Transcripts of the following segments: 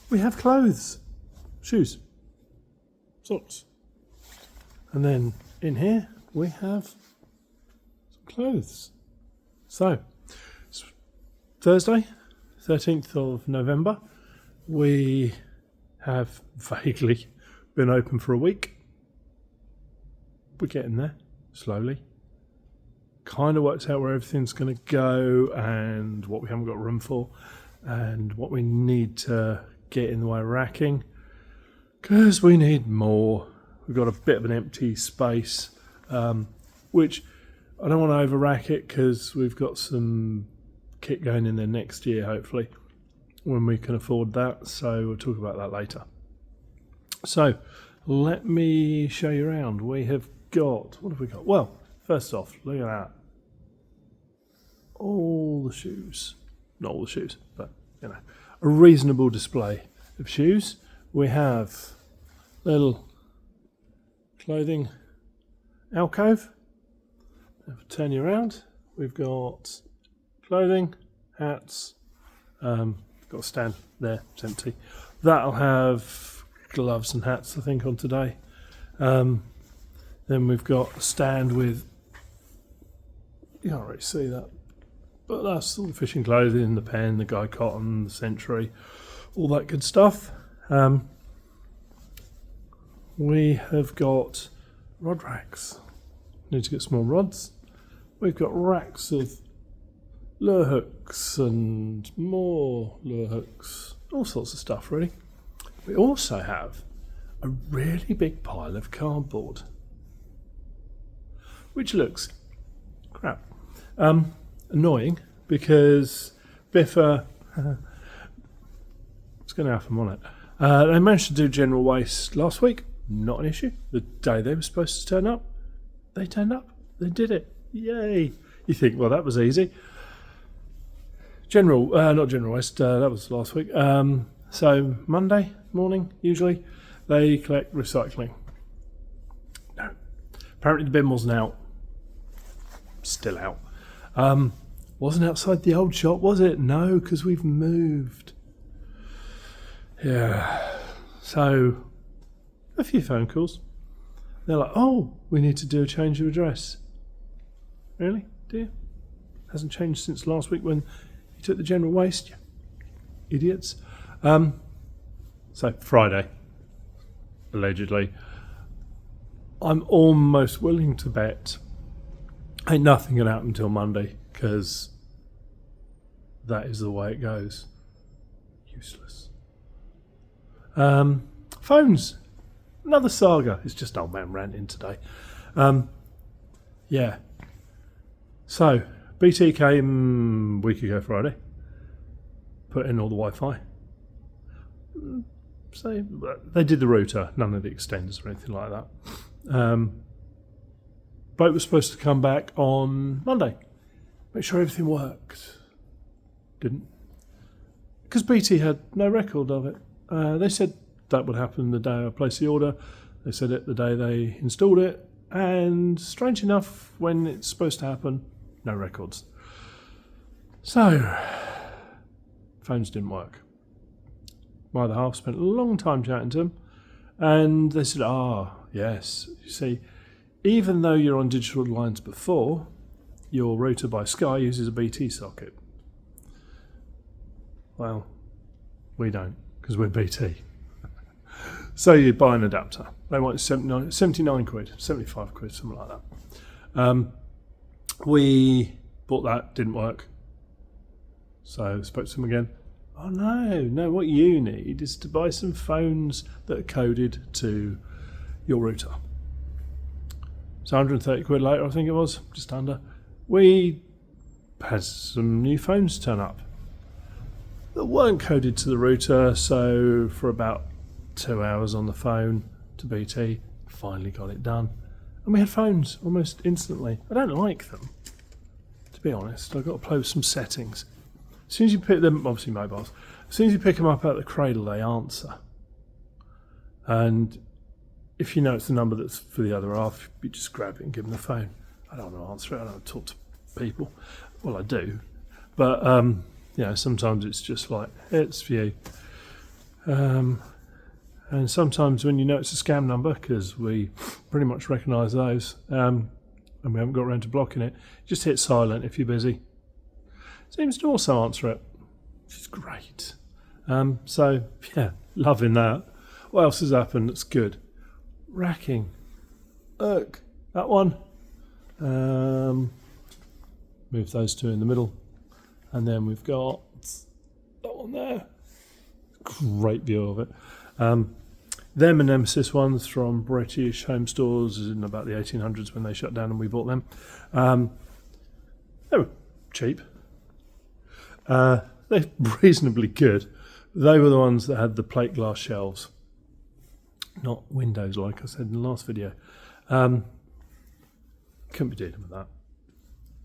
we have clothes, shoes, socks. And then in here we have some clothes. So, it's Thursday, 13th of November. We have vaguely been open for a week. We're getting there, slowly. Kind of works out where everything's going to go and what we haven't got room for and what we need to get in the way of racking, because we need more. We've got a bit of an empty space, which I don't want to over rack it because we've got some kit going in there next year, hopefully, when we can afford that. So we'll talk about that later. So let me show you around. We have got, what have we got? Well, first off, look at that. All the shoes. Not all the shoes, but, you know, a reasonable display of shoes. We have little clothing alcove. If I turn you around, we've got clothing, hats, got a stand there, it's empty. That'll have gloves and hats, I think, on today. Then we've got a stand with, you can't really see that, but that's all the fishing clothing, the pen, the guy cotton, the Sentry, all that good stuff. We have got rod racks. Need to get some more rods. We've got racks of lure hooks and more lure hooks, all sorts of stuff really. We also have a really big pile of cardboard, which looks crap. Annoying because Biffa, it's going to happen on it. They managed to do general waste last week, not an issue. The day they were supposed to turn up, they turned up, they did it. Yay! You think, well, that was easy. Not general waste, that was last week. So Monday morning, usually, they collect recycling. No. Apparently the bin wasn't out. Still out. Wasn't outside the old shop, was it? No, because we've moved. Yeah. So, a few phone calls. They're like, oh, we need to do a change of address. Really? Do you? Hasn't changed since last week when you took the general waste, you idiots. So, Friday, allegedly. I'm almost willing to bet ain't nothing going to happen until Monday, because that is the way it goes. Useless. Phones. Another saga. It's just old man ranting today. Yeah. So, BT came a week ago Friday. Put in all the Wi-Fi. So, they did the router, none of the extenders or anything like that. Boat was supposed to come back on Monday. Make sure everything worked. Didn't. Because BT had no record of it. They said that would happen the day I placed the order. They said it the day they installed it. And strange enough, when it's supposed to happen, no records. So, phones didn't work. My other half spent a long time chatting to them. And they said, yes, you see, even though you're on digital lines before, your router by Sky uses a BT socket. Well, we don't, because we're BT. So you buy an adapter. They want 79 quid, 75 quid, something like that. We bought that, didn't work. So spoke to them again. Oh no, what you need is to buy some phones that are coded to your router. So 130 quid later, I think it was, just under, we had some new phones turn up that weren't coded to the router. So for about 2 hours on the phone to BT, finally got it done. And we had phones almost instantly. I don't like them, to be honest. I've got to play with some settings. As soon as you pick them, obviously mobiles, as soon as you pick them up out of the cradle, they answer. And if you know it's the number that's for the other half, you just grab it and give them the phone. I don't want to answer it. I don't want to talk to people. Well, I do. But, sometimes it's just like, it's for you. And sometimes when you know it's a scam number, because we pretty much recognise those, and we haven't got around to blocking it, just hit silent if you're busy. Seems to also answer it, which is great. So, yeah, loving that. What else has happened that's good? Racking. Look, that one. Move those two in the middle. And then we've got that one there. Great view of it. Them and Nemesis ones from British home stores in about the 1800s when they shut down and we bought them. They were cheap. They're reasonably good. They were the ones that had the plate glass shelves, not windows like I said in the last video. Couldn't be dealing with that.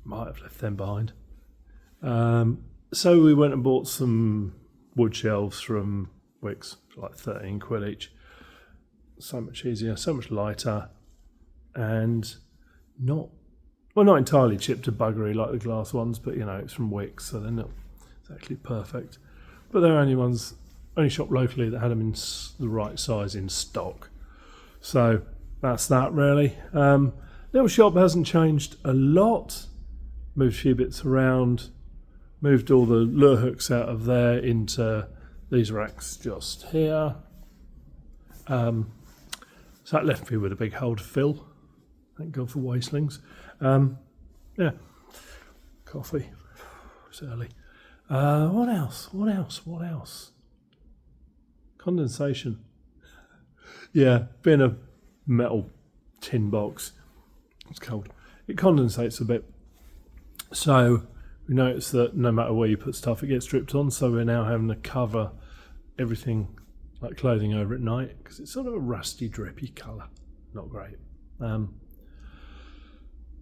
Might have left them behind. So we went and bought some wood shelves from Wicks for like 13 quid each. So much easier, so much lighter, and not entirely chipped to buggery like the glass ones, but you know, it's from Wicks, so they're not exactly perfect. But they're only shop locally that had them in the right size in stock. So that's that really. Little shop hasn't changed a lot. Moved a few bits around. Moved all the lure hooks out of there into these racks just here. So that left me with a big hole to fill. Thank God for wastelings. Yeah. Coffee. It's early. What else? Condensation. Yeah, being a metal tin box, it's cold. It condensates a bit. So we notice that no matter where you put stuff, it gets dripped on. So we're now having to cover everything like clothing over at night because it's sort of a rusty, drippy colour. Not great.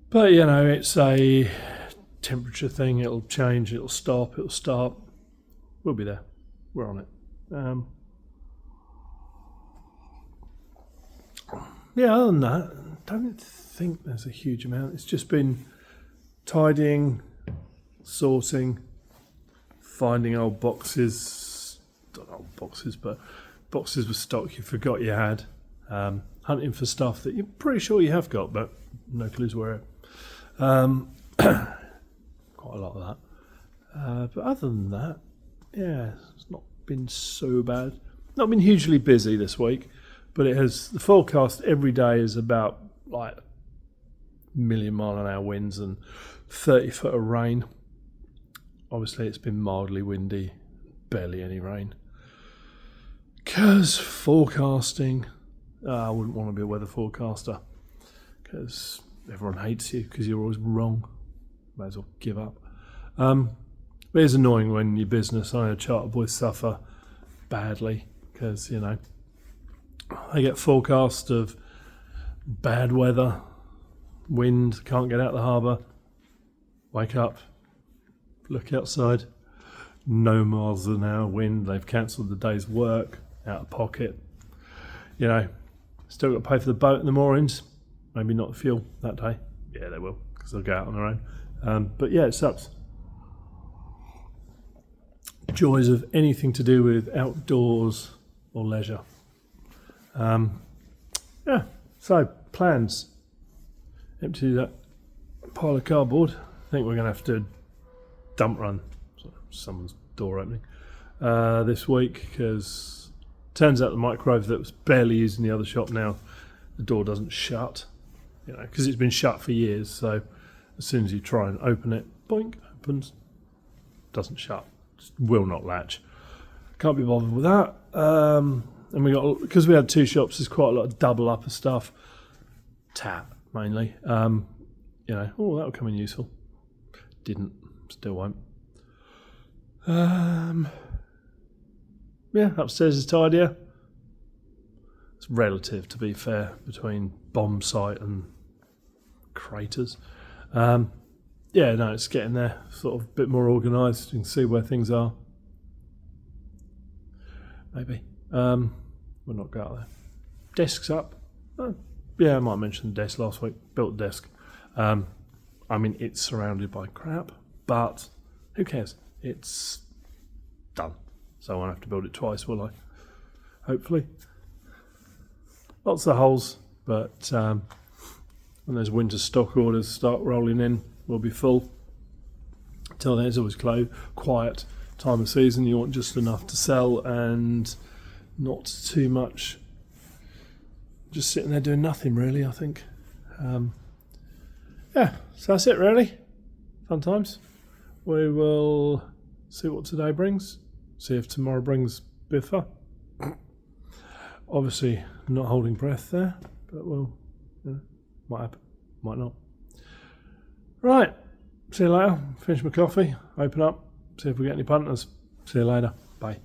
But you know, it's a temperature thing. It'll change. It'll stop. It'll start. We'll be there. We're on it. Yeah, other than that, I don't think there's a huge amount. It's just been tidying, sorting, finding old boxes, not old boxes, but boxes with stock you forgot you had, hunting for stuff that you're pretty sure you have got, but no clues where. Quite a lot of that. But other than that, yeah, it's not been so bad. Not been hugely busy this week, but it has. The forecast every day is about like 1,000,000-mile-an-hour winds and 30 foot of rain. Obviously, it's been mildly windy, barely any rain. Because forecasting, I wouldn't want to be a weather forecaster because everyone hates you because you're always wrong. Might as well give up. But it's annoying when your business, I know charter boys suffer badly because, you know, they get forecast of bad weather, wind, can't get out the harbour, wake up, look outside, no miles an hour wind, they've cancelled the day's work, out of pocket. You know, still got to pay for the boat in the moorings, maybe not the fuel that day. Yeah, they will, because they'll go out on their own. But yeah, it sucks. Joys of anything to do with outdoors or leisure. Yeah, so plans. Empty that pile of cardboard. I think we're going to have to dump run. Someone's door opening this week because turns out the microwave that was barely used in the other shop now, the door doesn't shut. You know, because it's been shut for years. So as soon as you try and open it, boink, opens, doesn't shut. Just will not latch. Can't be bothered with that. And we got, because we had two shops, there's quite a lot of double upper stuff. Tap mainly. You know, oh, that'll come in useful. Didn't, still won't. Yeah, upstairs is tidier. It's relative, to be fair, between bomb site and craters. Yeah, no, it's getting there, sort of a bit more organised. You can see where things are. Maybe. We'll not go out there. Desk's up. Yeah, I might mention the desk last week. Built a desk. I mean, it's surrounded by crap, but who cares? It's done. So I won't have to build it twice, will I? hopefully. Lots of holes, but when those winter stock orders start rolling in, we'll be full. Till then, it's always quiet time of season. You want just enough to sell and not too much just sitting there doing nothing, really, I think. Yeah, so that's it, really. Fun times. We will see what today brings. See if tomorrow brings biffa. Obviously, not holding breath there, but we'll, might happen, might not. Right, see you later. Finish my coffee, open up, see if we get any punters. See you later. Bye.